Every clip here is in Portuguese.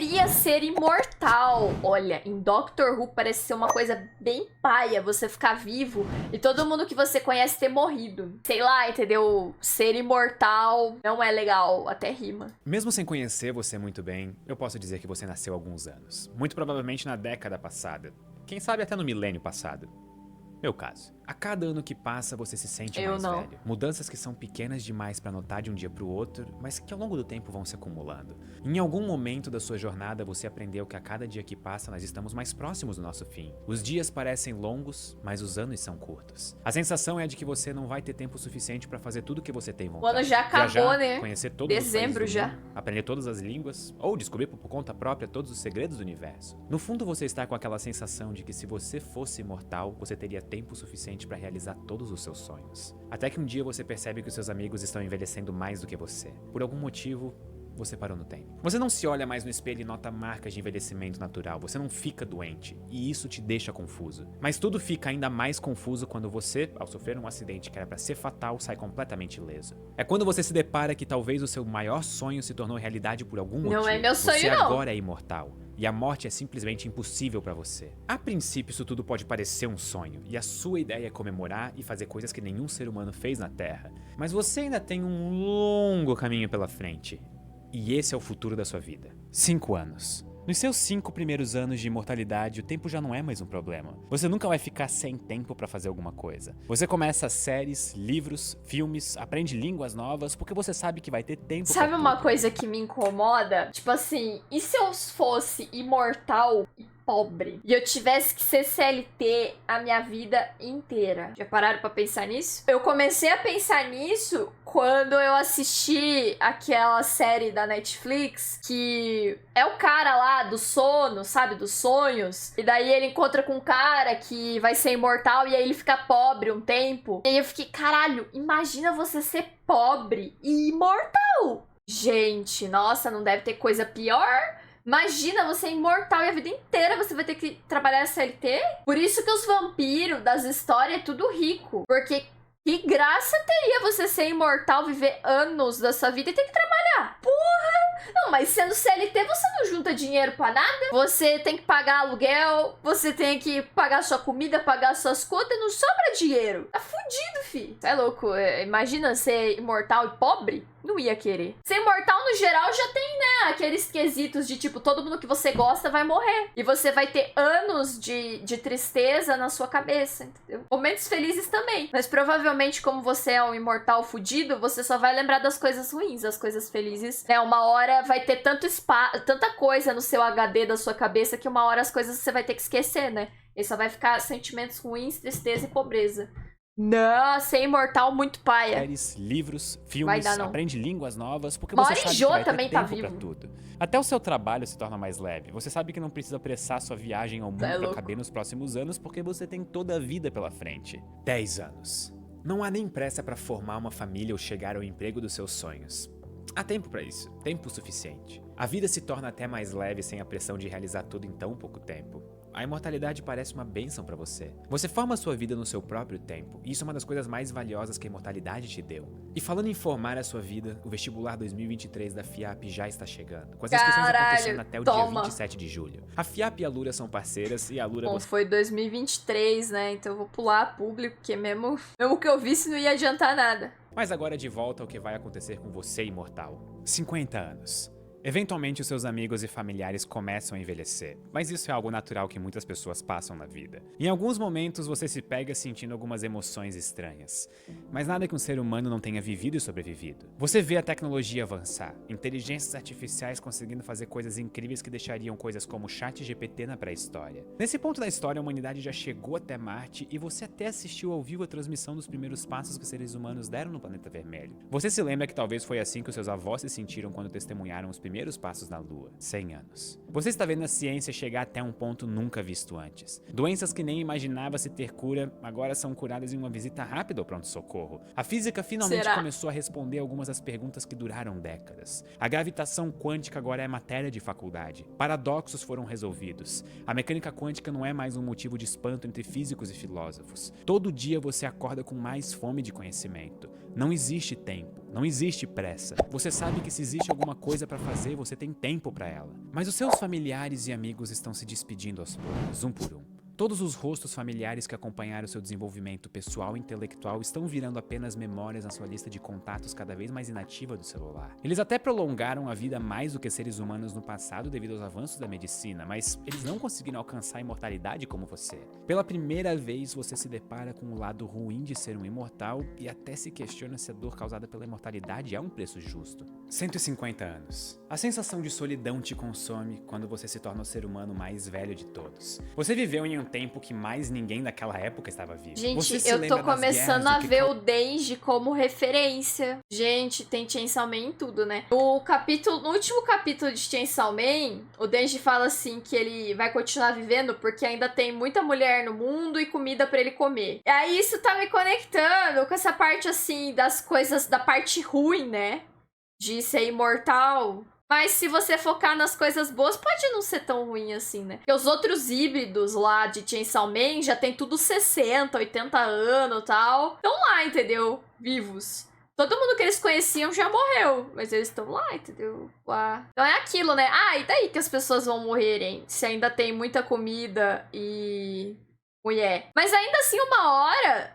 queria ser imortal. Olha, em Doctor Who parece ser uma coisa bem paia você ficar vivo e todo mundo que você conhece ter morrido. Sei lá, entendeu? Ser imortal não é legal, até rima. Mesmo sem conhecer você muito bem, eu posso dizer que você nasceu há alguns anos. Muito provavelmente na década passada. Quem sabe até no milênio passado. Meu caso. A cada ano que passa, você se sente mais velho. Mudanças que são pequenas demais pra notar de um dia pro outro, mas que ao longo do tempo vão se acumulando. Em algum momento da sua jornada, você aprendeu que a cada dia que passa, nós estamos mais próximos do nosso fim. Os dias parecem longos, mas os anos são curtos. A sensação é de que você não vai ter tempo suficiente pra fazer tudo o que você tem vontade. O ano já acabou, viajar, né? conhecer todos Dezembro os países do já. mundo, aprender todas as línguas, ou descobrir por conta própria todos os segredos do universo. No fundo, você está com aquela sensação de que se você fosse imortal, você teria tempo suficiente pra realizar todos os seus sonhos. Até que um dia você percebe que os seus amigos estão envelhecendo mais do que você. Por algum motivo, você parou no tempo. Você não se olha mais no espelho e nota marcas de envelhecimento natural, você não fica doente, e isso te deixa confuso. Mas tudo fica ainda mais confuso quando você, ao sofrer um acidente que era pra ser fatal, sai completamente ileso. É quando você se depara que talvez o seu maior sonho se tornou realidade por algum motivo. Não é meu sonho, você não. agora é imortal. E a morte é simplesmente impossível pra você. A princípio, isso tudo pode parecer um sonho, e a sua ideia é comemorar e fazer coisas que nenhum ser humano fez na Terra. Mas você ainda tem um longo caminho pela frente. E esse é o futuro da sua vida. 5 anos. Nos seus 5 primeiros anos de imortalidade, o tempo já não é mais um problema. Você nunca vai ficar sem tempo pra fazer alguma coisa. Você começa séries, livros, filmes, aprende línguas novas, porque você sabe que vai ter tempo Sabe pra uma tudo. coisa que me incomoda? Tipo assim, e se eu fosse imortal e pobre? E eu tivesse que ser CLT a minha vida inteira? Já pararam pra pensar nisso? Eu comecei a pensar nisso quando eu assisti aquela série da Netflix que é o cara lá do sono, sabe? Dos sonhos. E daí ele encontra com um cara que vai ser imortal e aí ele fica pobre um tempo. E aí eu fiquei, caralho, imagina você ser pobre e imortal. Gente, nossa, não deve ter coisa pior? Imagina você é imortal e a vida inteira você vai ter que trabalhar a CLT? Por isso que os vampiros das histórias é tudo rico. Porque que graça teria você ser imortal, viver anos da sua vida e ter que trabalhar? Porra! Não, mas sendo CLT você não junta dinheiro pra nada. Você tem que pagar aluguel, você tem que pagar sua comida, pagar suas contas, não sobra dinheiro. Tá fudido, fi. Você é louco. Imagina ser imortal e pobre? Não ia querer. Ser imortal, no geral, já tem, né, aqueles quesitos de, tipo, todo mundo que você gosta vai morrer. E você vai ter anos de tristeza na sua cabeça, entendeu? Momentos felizes também. Mas provavelmente, como você é um imortal fudido, você só vai lembrar das coisas ruins. As coisas felizes, né, uma hora vai ter tanta coisa no seu HD da sua cabeça que uma hora as coisas você vai ter que esquecer, né? E só vai ficar sentimentos ruins, tristeza e pobreza. Não, ser imortal muito paia. Séries, livros, filmes, aprende línguas novas, porque você Maurício sabe que vai ter também tempo tá vivo. pra tudo. Até o seu trabalho se torna mais leve. Você sabe que não precisa apressar sua viagem ao mundo pra caber nos próximos anos, porque você tem toda a vida pela frente. 10 anos. Não há nem pressa pra formar uma família ou chegar ao emprego dos seus sonhos. Há tempo pra isso, tempo suficiente. A vida se torna até mais leve sem a pressão de realizar tudo em tão pouco tempo. A imortalidade parece uma bênção pra você. Você forma a sua vida no seu próprio tempo, e isso é uma das coisas mais valiosas que a imortalidade te deu. E falando em formar a sua vida, o vestibular 2023 da FIAP já está chegando, com as inscrições acontecendo até o dia 27 de julho. A FIAP e a Lura são parceiras, e a Lura... Bom, foi 2023, né? Então eu vou pular público, porque mesmo que eu visse não ia adiantar nada. Mas agora de volta ao que vai acontecer com você, imortal. 50 anos. Eventualmente, os seus amigos e familiares começam a envelhecer, mas isso é algo natural que muitas pessoas passam na vida. Em alguns momentos, você se pega sentindo algumas emoções estranhas, mas nada que um ser humano não tenha vivido e sobrevivido. Você vê a tecnologia avançar, inteligências artificiais conseguindo fazer coisas incríveis que deixariam coisas como o ChatGPT na pré-história. Nesse ponto da história, a humanidade já chegou até Marte e você até assistiu ao vivo a transmissão dos primeiros passos que os seres humanos deram no planeta vermelho. Você se lembra que talvez foi assim que os seus avós se sentiram quando testemunharam os primeiros passos na Lua, 100 anos. Você está vendo a ciência chegar até um ponto nunca visto antes. Doenças que nem imaginava-se ter cura, agora são curadas em uma visita rápida ao pronto-socorro. A física finalmente começou a responder algumas das perguntas que duraram décadas. A gravitação quântica agora é matéria de faculdade. Paradoxos foram resolvidos. A mecânica quântica não é mais um motivo de espanto entre físicos e filósofos. Todo dia você acorda com mais fome de conhecimento. Não existe tempo. Não existe pressa. Você sabe que se existe alguma coisa pra fazer, você tem tempo pra ela. Mas os seus familiares e amigos estão se despedindo aos poucos, um por um. Todos os rostos familiares que acompanharam seu desenvolvimento pessoal e intelectual estão virando apenas memórias na sua lista de contatos cada vez mais inativa do celular. Eles até prolongaram a vida mais do que seres humanos no passado devido aos avanços da medicina, mas eles não conseguiram alcançar a imortalidade como você. Pela primeira vez, você se depara com o lado ruim de ser um imortal e até se questiona se a dor causada pela imortalidade é um preço justo. 150 anos. A sensação de solidão te consome quando você se torna o ser humano mais velho de todos. Você viveu em um tempo que mais ninguém daquela época estava vivo. Gente, eu tô começando a ver o Denji como referência. Gente, tem Chainsaw Man em tudo, né? No último capítulo de Chainsaw Man, o Denji fala assim que ele vai continuar vivendo porque ainda tem muita mulher no mundo e comida pra ele comer. E aí isso tá me conectando com essa parte assim das coisas, da parte ruim, né? De ser imortal. Mas se você focar nas coisas boas, pode não ser tão ruim assim, né? Porque os outros híbridos lá de Chainsaw Man já tem tudo 60, 80 anos e tal. Estão lá, entendeu? Vivos. Todo mundo que eles conheciam já morreu. Mas eles estão lá, entendeu? Lá. Então é aquilo, né? Ah, e daí que as pessoas vão morrerem? Se ainda tem muita comida e mulher. Mas ainda assim, uma hora...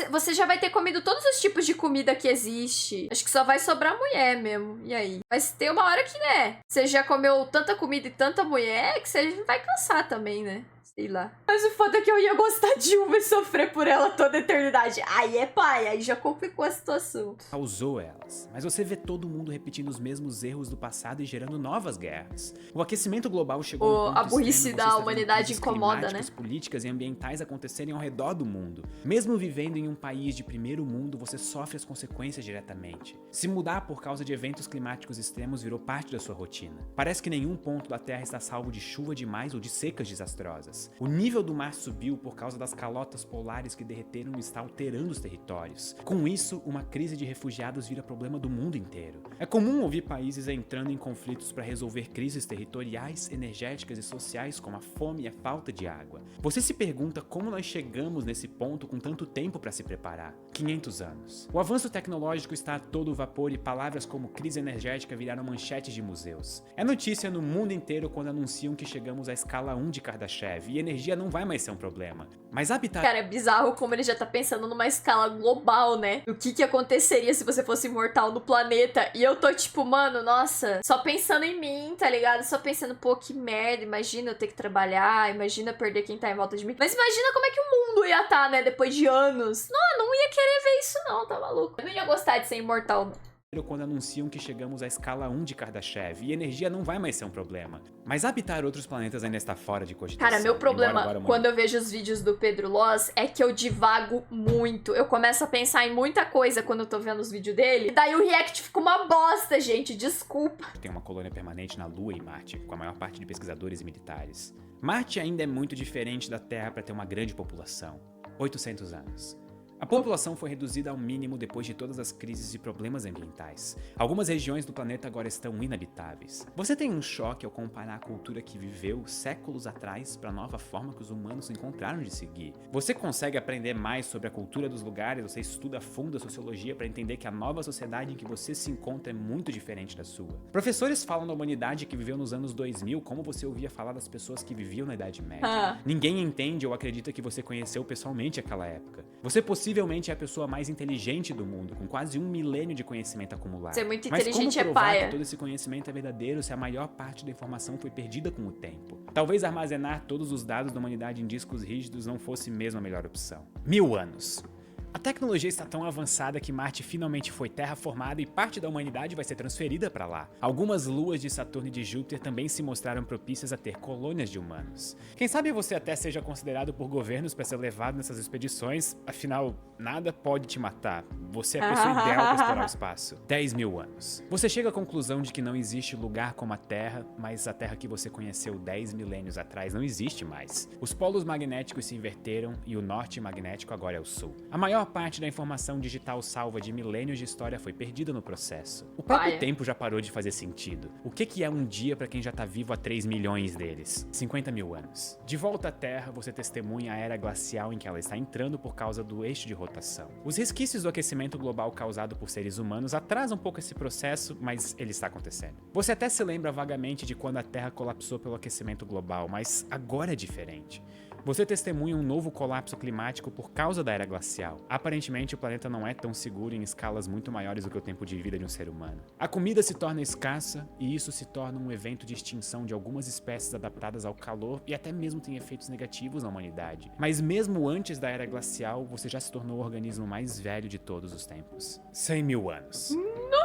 Você já vai ter comido todos os tipos de comida que existe. Acho que só vai sobrar mulher mesmo. E aí? Mas tem uma hora que, né? Você já comeu tanta comida e tanta mulher que você vai cansar também, né? Sei lá. Mas o foda é que eu ia gostar de uma e sofrer por ela toda a eternidade. Aí é pai, aí já complicou a situação. Causou elas, mas você vê todo mundo repetindo os mesmos erros do passado e gerando novas guerras. O aquecimento global chegou a burrice da humanidade incomoda, né? Políticas e ambientais acontecerem ao redor do mundo. Mesmo vivendo em um país de primeiro mundo, você sofre as consequências diretamente. Se mudar por causa de eventos climáticos extremos virou parte da sua rotina. Parece que nenhum ponto da Terra está salvo de chuva demais ou de secas desastrosas. O nível do mar subiu por causa das calotas polares que derreteram e está alterando os territórios. Com isso, uma crise de refugiados vira problema do mundo inteiro. É comum ouvir países entrando em conflitos para resolver crises territoriais, energéticas e sociais como a fome e a falta de água. Você se pergunta como nós chegamos nesse ponto com tanto tempo para se preparar. 500 anos. O avanço tecnológico está a todo vapor e palavras como crise energética viraram manchetes de museus. É notícia no mundo inteiro quando anunciam que chegamos à escala 1 de Kardashev e energia não vai mais ser um problema. Mas habitar... Cara, é bizarro como ele já tá pensando numa escala global, né? Do que aconteceria se você fosse imortal no planeta. E eu tô tipo, mano, nossa, só pensando em mim, tá ligado? Só pensando, pô, que merda, imagina eu ter que trabalhar, imagina perder quem tá em volta de mim. Mas imagina como é que o mundo ia estar, né, depois de anos. Não ia querer ver isso não, tá maluco? Eu não ia gostar de ser imortal, não. Quando anunciam que chegamos à escala 1 de Kardashev e energia não vai mais ser um problema. Mas habitar outros planetas ainda está fora de cogitação. Cara, meu problema quando eu vejo os vídeos do Pedro Loz é que eu divago muito. Eu começo a pensar em muita coisa quando eu tô vendo os vídeos dele. E daí o react fica uma bosta, gente. Desculpa. Tem uma colônia permanente na Lua e Marte, com a maior parte de pesquisadores e militares. Marte ainda é muito diferente da Terra para ter uma grande população. 800 anos. A população foi reduzida ao mínimo depois de todas as crises e problemas ambientais. Algumas regiões do planeta agora estão inabitáveis. Você tem um choque ao comparar a cultura que viveu séculos atrás para a nova forma que os humanos encontraram de seguir. Você consegue aprender mais sobre a cultura dos lugares, você estuda a fundo a sociologia para entender que a nova sociedade em que você se encontra é muito diferente da sua. Professores falam da humanidade que viveu nos anos 2000 como você ouvia falar das pessoas que viviam na Idade Média. Ninguém entende ou acredita que você conheceu pessoalmente aquela época. Você possivelmente é a pessoa mais inteligente do mundo, com quase 1 milênio de conhecimento acumulado. Ser muito Mas inteligente como é provar paia. que todo esse conhecimento é verdadeiro se a maior parte da informação foi perdida com o tempo? Talvez armazenar todos os dados da humanidade em discos rígidos não fosse mesmo a melhor opção. 1000 anos. A tecnologia está tão avançada que Marte finalmente foi terraformada e parte da humanidade vai ser transferida para lá. Algumas luas de Saturno e de Júpiter também se mostraram propícias a ter colônias de humanos. Quem sabe você até seja considerado por governos para ser levado nessas expedições, afinal, nada pode te matar. Você é a pessoa ideal para explorar o espaço. 10.000 anos. Você chega à conclusão de que não existe lugar como a Terra, mas a Terra que você conheceu 10 milênios atrás não existe mais. Os polos magnéticos se inverteram e o norte magnético agora é o sul. A maior maior parte da informação digital salva de milênios de história foi perdida no processo. O próprio tempo já parou de fazer sentido. O que é um dia pra quem já tá vivo há 3 milhões deles? 50 mil anos. De volta à Terra, você testemunha a era glacial em que ela está entrando por causa do eixo de rotação. Os resquícios do aquecimento global causado por seres humanos atrasam um pouco esse processo, mas ele está acontecendo. Você até se lembra vagamente de quando a Terra colapsou pelo aquecimento global, mas agora é diferente. Você testemunha um novo colapso climático por causa da era glacial. Aparentemente, o planeta não é tão seguro em escalas muito maiores do que o tempo de vida de um ser humano. A comida se torna escassa, e isso se torna um evento de extinção de algumas espécies adaptadas ao calor e até mesmo tem efeitos negativos na humanidade. Mas mesmo antes da era glacial, você já se tornou o organismo mais velho de todos os tempos. 100 mil anos.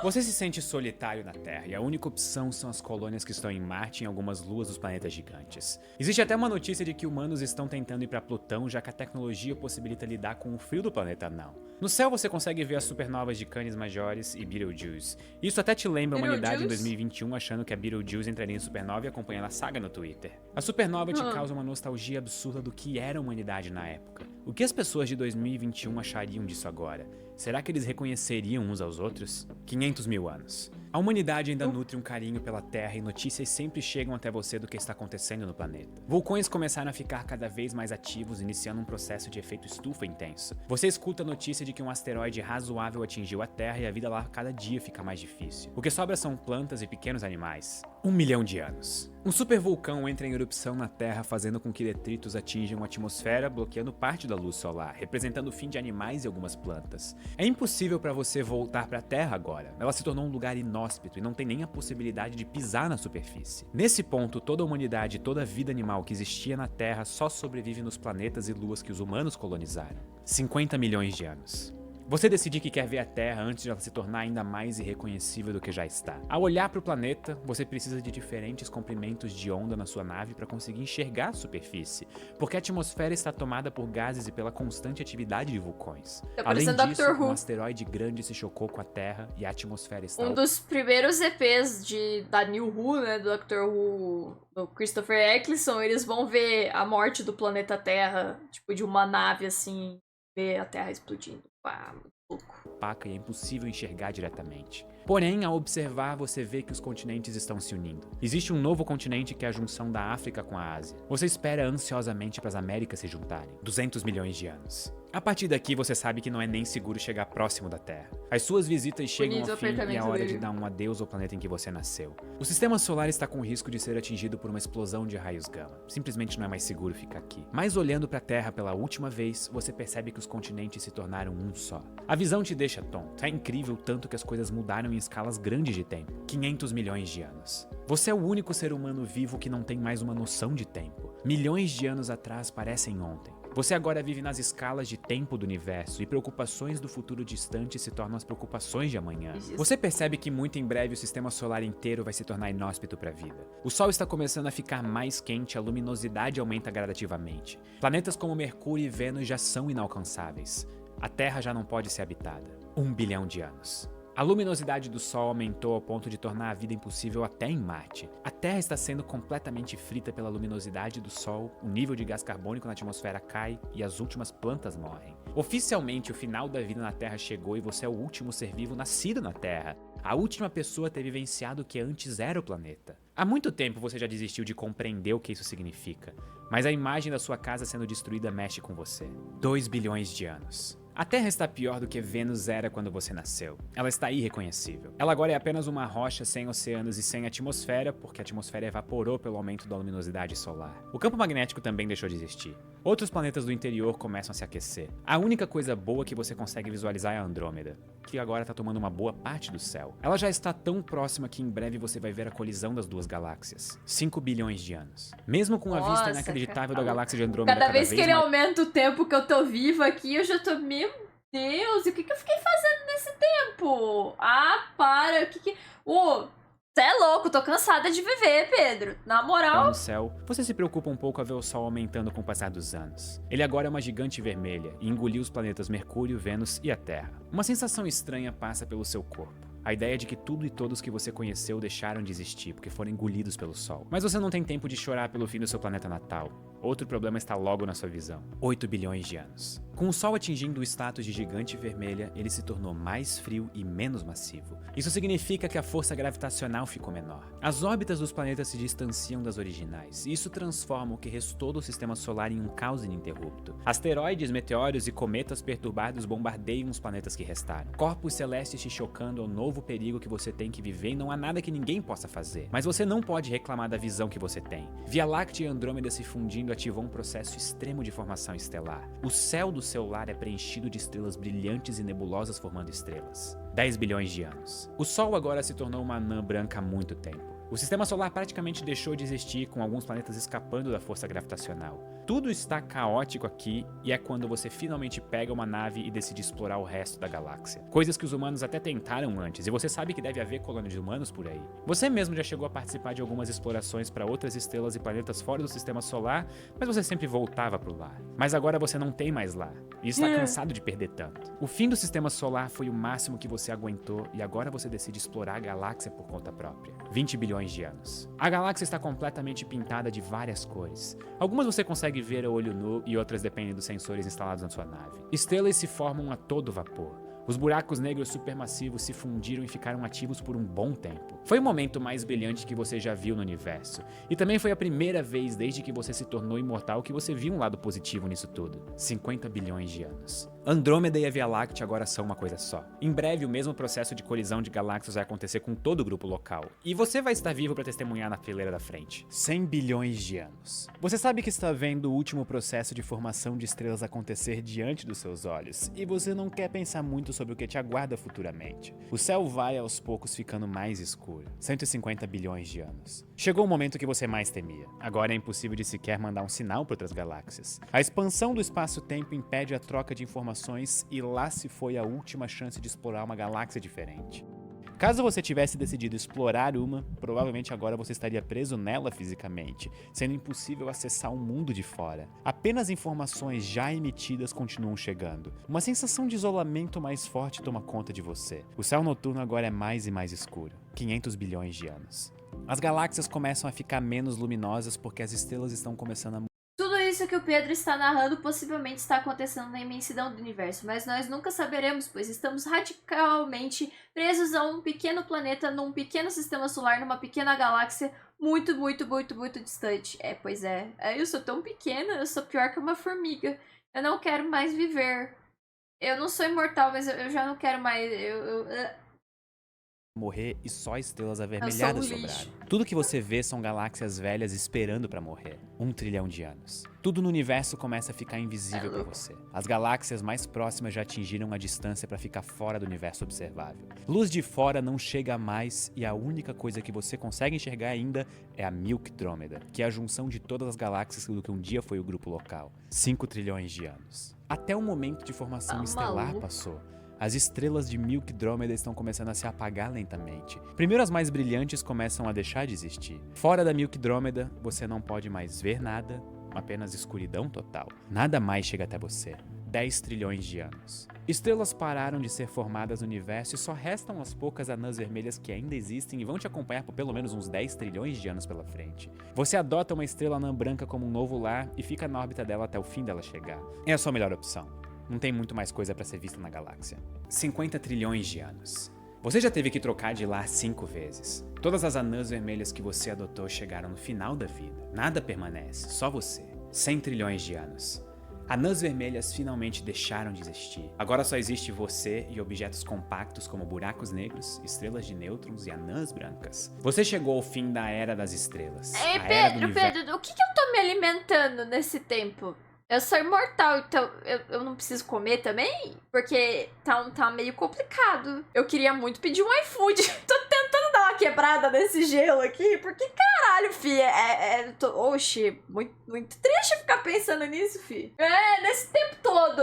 Você se sente solitário na Terra e a única opção são as colônias que estão em Marte e em algumas luas dos planetas gigantes. Existe até uma notícia de que humanos estão tentando ir para Plutão, já que a tecnologia possibilita lidar com o frio do planeta anão. No céu você consegue ver as supernovas de Canis Majoris e Betelgeuse. Isso até te lembra a humanidade em 2021 achando que a Betelgeuse entraria em supernova e acompanhando a saga no Twitter. A supernova te causa uma nostalgia absurda do que era a humanidade na época. O que as pessoas de 2021 achariam disso agora? Será que eles reconheceriam uns aos outros? 500 mil anos. A humanidade ainda nutre um carinho pela Terra e notícias sempre chegam até você do que está acontecendo no planeta. Vulcões começaram a ficar cada vez mais ativos, iniciando um processo de efeito estufa intenso. Você escuta a notícia de que um asteroide razoável atingiu a Terra e a vida lá cada dia fica mais difícil. O que sobra são plantas e pequenos animais. 1 milhão de anos. Um supervulcão entra em erupção na Terra, fazendo com que detritos atinjam a atmosfera, bloqueando parte da luz solar, representando o fim de animais e algumas plantas. É impossível para você voltar para a Terra agora. Ela se tornou um lugar inóspito e não tem nem a possibilidade de pisar na superfície. Nesse ponto, toda a humanidade e toda a vida animal que existia na Terra só sobrevive nos planetas e luas que os humanos colonizaram. 50 milhões de anos. Você decide que quer ver a Terra antes de ela se tornar ainda mais irreconhecível do que já está. Ao olhar para o planeta, você precisa de diferentes comprimentos de onda na sua nave para conseguir enxergar a superfície, porque a atmosfera está tomada por gases e pela constante atividade de vulcões. Além disso, um asteroide grande se chocou com a Terra e a atmosfera está... Um dos primeiros EPs da New Who, né, do Doctor Who, do Christopher Eccleston, eles vão ver a morte do planeta Terra, tipo, de uma nave, assim, ver a Terra explodindo. Ah, muito louco. Opaca e é impossível enxergar diretamente. Porém, ao observar, você vê que os continentes estão se unindo. Existe um novo continente que é a junção da África com a Ásia. Você espera ansiosamente para as Américas se juntarem. 200 milhões de anos. A partir daqui, você sabe que não é nem seguro chegar próximo da Terra. As suas visitas chegam ao fim e é hora de dar um adeus ao planeta em que você nasceu. O sistema solar está com o risco de ser atingido por uma explosão de raios gama. Simplesmente não é mais seguro ficar aqui. Mas olhando para a Terra pela última vez, você percebe que os continentes se tornaram um só. A visão te deixa tonto. É incrível tanto que as coisas mudaram em escalas grandes de tempo. 500 milhões de anos. Você é o único ser humano vivo que não tem mais uma noção de tempo. Milhões de anos atrás parecem ontem. Você agora vive nas escalas de tempo do universo e preocupações do futuro distante se tornam as preocupações de amanhã. Você percebe que muito em breve o sistema solar inteiro vai se tornar inóspito para a vida. O Sol está começando a ficar mais quente, a luminosidade aumenta gradativamente. Planetas como Mercúrio e Vênus já são inalcançáveis. A Terra já não pode ser habitada. 1 bilhão de anos. A luminosidade do Sol aumentou ao ponto de tornar a vida impossível até em Marte. A Terra está sendo completamente frita pela luminosidade do Sol, o nível de gás carbônico na atmosfera cai e as últimas plantas morrem. Oficialmente, o final da vida na Terra chegou e você é o último ser vivo nascido na Terra. A última pessoa a ter vivenciado o que antes era o planeta. Há muito tempo você já desistiu de compreender o que isso significa, mas a imagem da sua casa sendo destruída mexe com você. 2 bilhões de anos. A Terra está pior do que Vênus era quando você nasceu. Ela está irreconhecível. Ela agora é apenas uma rocha sem oceanos e sem atmosfera, porque a atmosfera evaporou pelo aumento da luminosidade solar. O campo magnético também deixou de existir. Outros planetas do interior começam a se aquecer. A única coisa boa que você consegue visualizar é a Andrômeda, que agora está tomando uma boa parte do céu. Ela já está tão próxima que em breve você vai ver a colisão das duas galáxias. 5 bilhões de anos. Mesmo com a vista inacreditável da galáxia de Andrômeda cada vez que ele aumenta o tempo que eu tô viva aqui, eu já tô... Meu Deus, e o que eu fiquei fazendo nesse tempo? Ah, para, o que... Você é louco, tô cansada de viver, Pedro. Na moral... No céu, você se preocupa um pouco a ver o Sol aumentando com o passar dos anos. Ele agora é uma gigante vermelha e engoliu os planetas Mercúrio, Vênus e a Terra. Uma sensação estranha passa pelo seu corpo. A ideia de que tudo e todos que você conheceu deixaram de existir porque foram engolidos pelo Sol. Mas você não tem tempo de chorar pelo fim do seu planeta natal. Outro problema está logo na sua visão. 8 bilhões de anos. Com o Sol atingindo o status de gigante vermelha, ele se tornou mais frio e menos massivo. Isso significa que a força gravitacional ficou menor. As órbitas dos planetas se distanciam das originais, e isso transforma o que restou do sistema solar em um caos ininterrupto. Asteroides, meteoros e cometas perturbados bombardeiam os planetas que restaram. Corpos celestes te chocando ao novo perigo que você tem que viver, e não há nada que ninguém possa fazer. Mas você não pode reclamar da visão que você tem. Via Láctea e Andrômeda se fundindo ativou um processo extremo de formação estelar. O céu do seu lar é preenchido de estrelas brilhantes e nebulosas formando estrelas. 10 bilhões de anos. O Sol agora se tornou uma anã branca há muito tempo. O sistema solar praticamente deixou de existir, com alguns planetas escapando da força gravitacional. Tudo está caótico aqui e é quando você finalmente pega uma nave e decide explorar o resto da galáxia. Coisas que os humanos até tentaram antes, e você sabe que deve haver colônias de humanos por aí. Você mesmo já chegou a participar de algumas explorações para outras estrelas e planetas fora do sistema solar, mas você sempre voltava pro lar. Mas agora você não tem mais lar, e está cansado de perder tanto. O fim do sistema solar foi o máximo que você aguentou e agora você decide explorar a galáxia por conta própria. 20 bilhões de anos. A galáxia está completamente pintada de várias cores. Algumas você consegue ver a olho nu e outras dependem dos sensores instalados na sua nave. Estrelas se formam a todo vapor. Os buracos negros supermassivos se fundiram e ficaram ativos por um bom tempo. Foi o momento mais brilhante que você já viu no universo. E também foi a primeira vez desde que você se tornou imortal que você viu um lado positivo nisso tudo. 50 bilhões de anos. Andrômeda e a Via Láctea agora são uma coisa só. Em breve, o mesmo processo de colisão de galáxias vai acontecer com todo o grupo local. E você vai estar vivo para testemunhar na fileira da frente. 100 bilhões de anos. Você sabe que está vendo o último processo de formação de estrelas acontecer diante dos seus olhos. E você não quer pensar muito sobre o que te aguarda futuramente. O céu vai aos poucos ficando mais escuro. 150 bilhões de anos. Chegou o momento que você mais temia. Agora é impossível de sequer mandar um sinal para outras galáxias. A expansão do espaço-tempo impede a troca de informações e lá se foi a última chance de explorar uma galáxia diferente. Caso você tivesse decidido explorar uma, provavelmente agora você estaria preso nela fisicamente, sendo impossível acessar o mundo de fora. Apenas informações já emitidas continuam chegando. Uma sensação de isolamento mais forte toma conta de você. O céu noturno agora é mais e mais escuro. 500 bilhões de anos. As galáxias começam a ficar menos luminosas porque as estrelas estão começando a... Tudo isso que o Pedro está narrando possivelmente está acontecendo na imensidão do universo, mas nós nunca saberemos, pois estamos radicalmente presos a um pequeno planeta, num pequeno sistema solar, numa pequena galáxia muito, muito, muito, muito distante. Pois é. Eu sou tão pequena, eu sou pior que uma formiga. Eu não quero mais viver. Eu não sou imortal, mas eu já não quero mais... morrer e só estrelas avermelhadas sobraram. Tudo que você vê são galáxias velhas esperando pra morrer. 1 trilhão de anos. Tudo no universo começa a ficar invisível pra você. As galáxias mais próximas já atingiram a distância pra ficar fora do universo observável. Luz de fora não chega mais e a única coisa que você consegue enxergar ainda é a Milkydromeda, que é a junção de todas as galáxias do que um dia foi o grupo local. 5 trilhões de anos. Até o momento de formação estelar passou. As estrelas de Milkydromeda estão começando a se apagar lentamente. Primeiro as mais brilhantes começam a deixar de existir. Fora da Milkydromeda, você não pode mais ver nada, apenas escuridão total. Nada mais chega até você. 10 trilhões de anos. Estrelas pararam de ser formadas no universo e só restam as poucas anãs vermelhas que ainda existem e vão te acompanhar por pelo menos uns 10 trilhões de anos pela frente. Você adota uma estrela anã branca como um novo lar e fica na órbita dela até o fim dela chegar. É a sua melhor opção. Não tem muito mais coisa pra ser vista na galáxia. 50 trilhões de anos. Você já teve que trocar de lar 5 vezes. Todas as anãs vermelhas que você adotou chegaram no final da vida. Nada permanece, só você. 100 trilhões de anos. Anãs vermelhas finalmente deixaram de existir. Agora só existe você e objetos compactos como buracos negros, estrelas de nêutrons e anãs brancas. Você chegou ao fim da Era das Estrelas. Pedro, o que eu tô me alimentando nesse tempo? Eu sou imortal, então eu não preciso comer também? Porque tá meio complicado. Eu queria muito pedir um iFood. Tô tentando dar uma quebrada nesse gelo aqui, porque caralho, fi. Oxi, muito triste ficar pensando nisso, fi. Nesse tempo todo,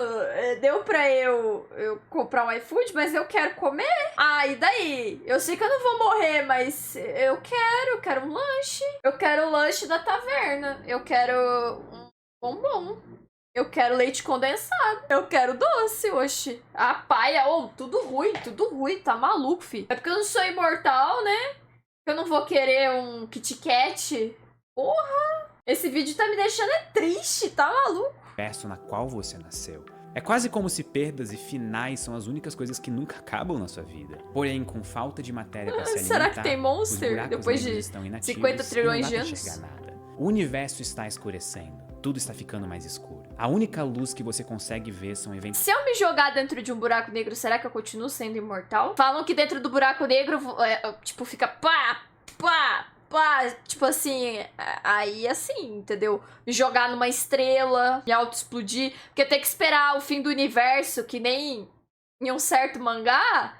deu pra eu comprar um iFood, mas eu quero comer. Ah, e daí? Eu sei que eu não vou morrer, mas eu quero um lanche. Eu quero o lanche da taverna. Eu quero um bombom. Eu quero leite condensado. Eu quero doce, oxi. A paia, tudo ruim, tá maluco, fi. É porque eu não sou imortal, né? Eu não vou querer um Kit Kat. Porra! Esse vídeo tá me deixando triste, tá maluco? Universo na qual você nasceu. É quase como se perdas e finais são as únicas coisas que nunca acabam na sua vida. Porém, com falta de matéria para se alimentar, será que tem Monster depois de estão inativos 50 trilhões de e não dá anos? pra enxergar nada. O universo está escurecendo. Tudo está ficando mais escuro. A única luz que você consegue ver são eventos... Se eu me jogar dentro de um buraco negro, será que eu continuo sendo imortal? Falam que dentro do buraco negro, tipo, fica pá, tipo assim, aí assim, entendeu? Me jogar numa estrela, me auto-explodir, porque tem que esperar o fim do universo, que nem em um certo mangá.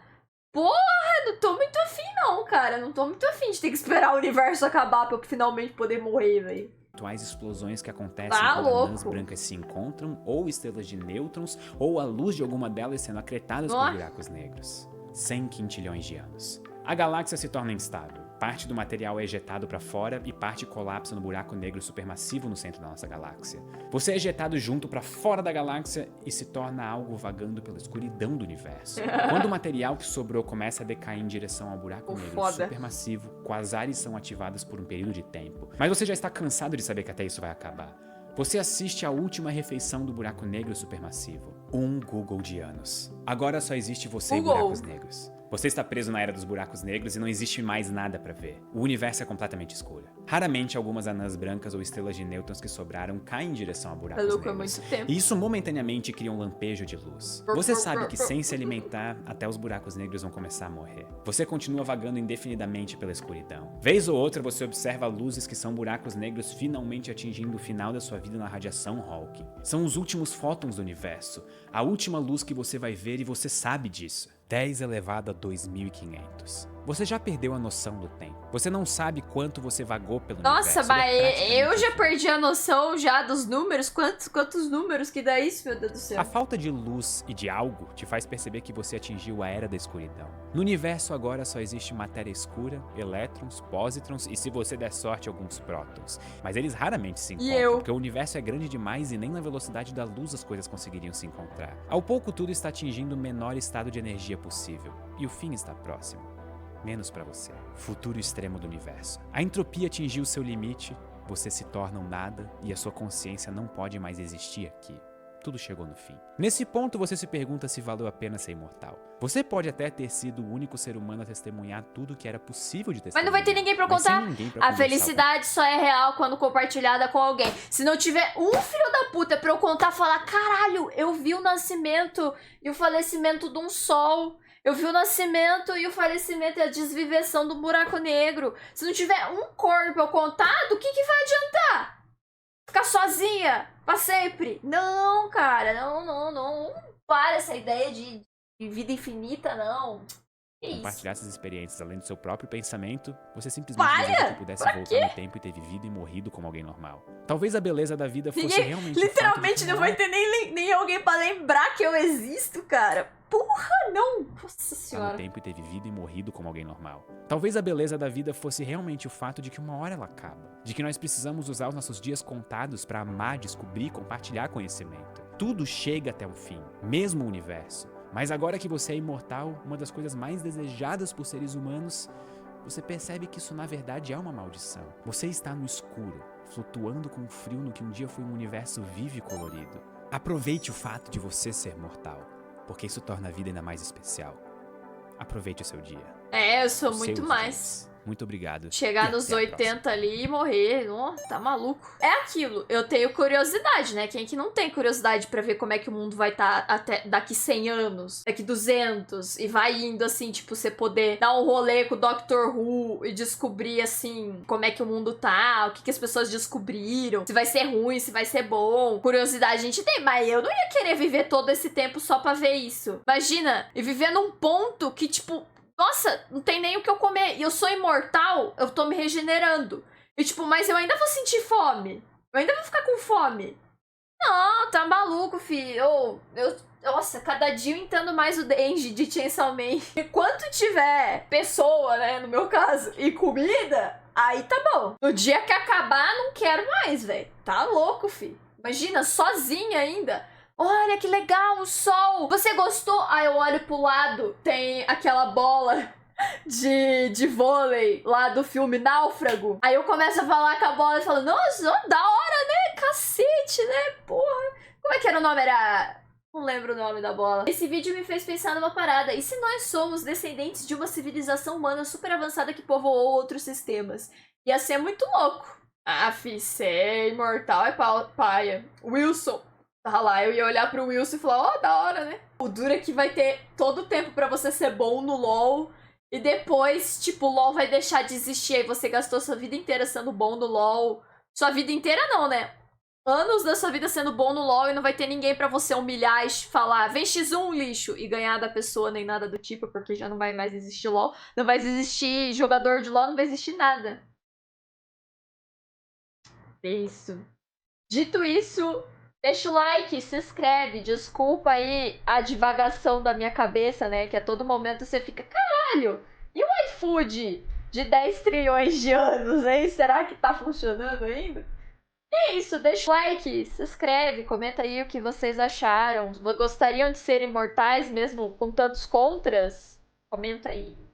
Porra, não tô muito afim não, cara, não tô muito afim de ter que esperar o universo acabar pra eu finalmente poder morrer, velho. Eventuais explosões que acontecem Tá quando anãs louco. brancas se encontram, ou estrelas de nêutrons, ou a luz de alguma delas sendo acretadas por buracos negros. 100 quintilhões de anos. A galáxia se torna instável. Parte do material é ejetado para fora e parte colapsa no buraco negro supermassivo no centro da nossa galáxia. Você é ejetado junto para fora da galáxia e se torna algo vagando pela escuridão do universo. Quando o material que sobrou começa a decair em direção ao buraco negro supermassivo, quasares são ativados por um período de tempo. Mas você já está cansado de saber que até isso vai acabar. Você assiste à última refeição do buraco negro supermassivo. Um Google de anos. Agora só existe você e buracos negros. Você está preso na era dos buracos negros e não existe mais nada pra ver. O universo é completamente escuro. Raramente algumas anãs brancas ou estrelas de nêutrons que sobraram caem em direção a buracos negros. É muito tempo. E isso momentaneamente cria um lampejo de luz. Você sabe que sem se alimentar, até os buracos negros vão começar a morrer. Você continua vagando indefinidamente pela escuridão. Vez ou outra você observa luzes que são buracos negros finalmente atingindo o final da sua vida na radiação Hawking. São os últimos fótons do universo. A última luz que você vai ver e você sabe disso. 10 elevado a 2500. Você já perdeu a noção do tempo. Você não sabe quanto você vagou pelo universo. Nossa, mas eu já perdi a noção já dos números. Quantos números que dá isso, meu Deus do céu? A falta de luz e de algo te faz perceber que você atingiu a era da escuridão. No universo agora só existe matéria escura, elétrons, pósitrons e, se você der sorte, alguns prótons. Mas eles raramente se encontram, porque o universo é grande demais e nem na velocidade da luz as coisas conseguiriam se encontrar. Ao pouco tudo está atingindo o menor estado de energia possível. E o fim está próximo. Menos pra você. Futuro extremo do universo. A entropia atingiu seu limite, você se torna um nada e a sua consciência não pode mais existir aqui. Tudo chegou no fim. Nesse ponto você se pergunta se valeu a pena ser imortal. Você pode até ter sido o único ser humano a testemunhar tudo que era possível de testemunhar. Mas não vai ter ninguém pra contar. A felicidade só é real quando compartilhada com alguém. Se não tiver um filho da puta pra eu contar, falar, caralho, eu vi o nascimento e o falecimento de um sol. Eu vi o nascimento e o falecimento e a desviveção do buraco negro. Se não tiver um corno pra eu contar, do que vai adiantar? Ficar sozinha pra sempre? Não, cara, não para essa ideia de vida infinita, não. Que isso? Compartilhar essas experiências além do seu próprio pensamento, você simplesmente deseja que pudesse voltar no tempo e ter vivido e morrido como alguém normal. Talvez a beleza da vida fosse realmente literalmente não vai ter nem alguém pra lembrar que eu existo, cara. Porra, não! Nossa senhora. No tempo e ter vivido e morrido como alguém normal. Talvez a beleza da vida fosse realmente o fato de que uma hora ela acaba. De que nós precisamos usar os nossos dias contados pra amar, descobrir, compartilhar conhecimento. Tudo chega até o fim, mesmo o universo. Mas agora que você é imortal, uma das coisas mais desejadas por seres humanos, você percebe que isso na verdade é uma maldição. Você está no escuro, flutuando com o frio no que um dia foi um universo vivo e colorido. Aproveite o fato de você ser mortal, porque isso torna a vida ainda mais especial. Aproveite o seu dia. Eu sou muito mais. Muito obrigado. Chegar nos 80 ali e morrer, tá maluco. É aquilo, eu tenho curiosidade, né? Quem é que não tem curiosidade pra ver como é que o mundo vai estar até daqui 100 anos, daqui 200, e vai indo assim, tipo, você poder dar um rolê com o Doctor Who e descobrir, assim, como é que o mundo tá, o que as pessoas descobriram, se vai ser ruim, se vai ser bom. Curiosidade a gente tem, mas eu não ia querer viver todo esse tempo só pra ver isso. Imagina, e viver num ponto que, tipo, nossa, não tem nem o que eu comer. E eu sou imortal, eu tô me regenerando. E tipo, mas eu ainda vou sentir fome. Eu ainda vou ficar com fome. Não, tá maluco, filho. Nossa, cada dia eu entendo mais o Denji de Chainsaw Man. Enquanto tiver pessoa, né, no meu caso, e comida, aí tá bom. No dia que acabar, não quero mais, velho. Tá louco, filho. Imagina, sozinha ainda. Olha que legal, o sol. Você gostou? Aí eu olho pro lado, tem aquela bola de vôlei lá do filme Náufrago. Aí eu começo a falar com a bola e falo, nossa, da hora, né? Cacete, né? Porra. Como é que era o nome? Era... Não lembro o nome da bola. Esse vídeo me fez pensar numa parada. E se nós somos descendentes de uma civilização humana super avançada que povoou outros sistemas? Ia ser muito louco. Ah, fi, ser imortal é paia. Wilson. Tá lá, eu ia olhar pro Wilson e falar, ó, da hora, né? O duro é que vai ter todo o tempo pra você ser bom no LoL. E depois, tipo, o LoL vai deixar de existir. Aí você gastou sua vida inteira sendo bom no LoL. Sua vida inteira não, né? Anos da sua vida sendo bom no LoL e não vai ter ninguém pra você humilhar e falar vem X1, lixo, e ganhar da pessoa nem nada do tipo, porque já não vai mais existir LoL. Não vai existir jogador de LoL, não vai existir nada. Isso. Dito isso, deixa o like, se inscreve. Desculpa aí a divagação da minha cabeça, né? Que a todo momento você fica, caralho, e o iFood de 10 trilhões de anos, hein? Será que tá funcionando ainda? É isso, deixa o like, se inscreve, comenta aí o que vocês acharam. Gostariam de ser imortais mesmo com tantos contras? Comenta aí.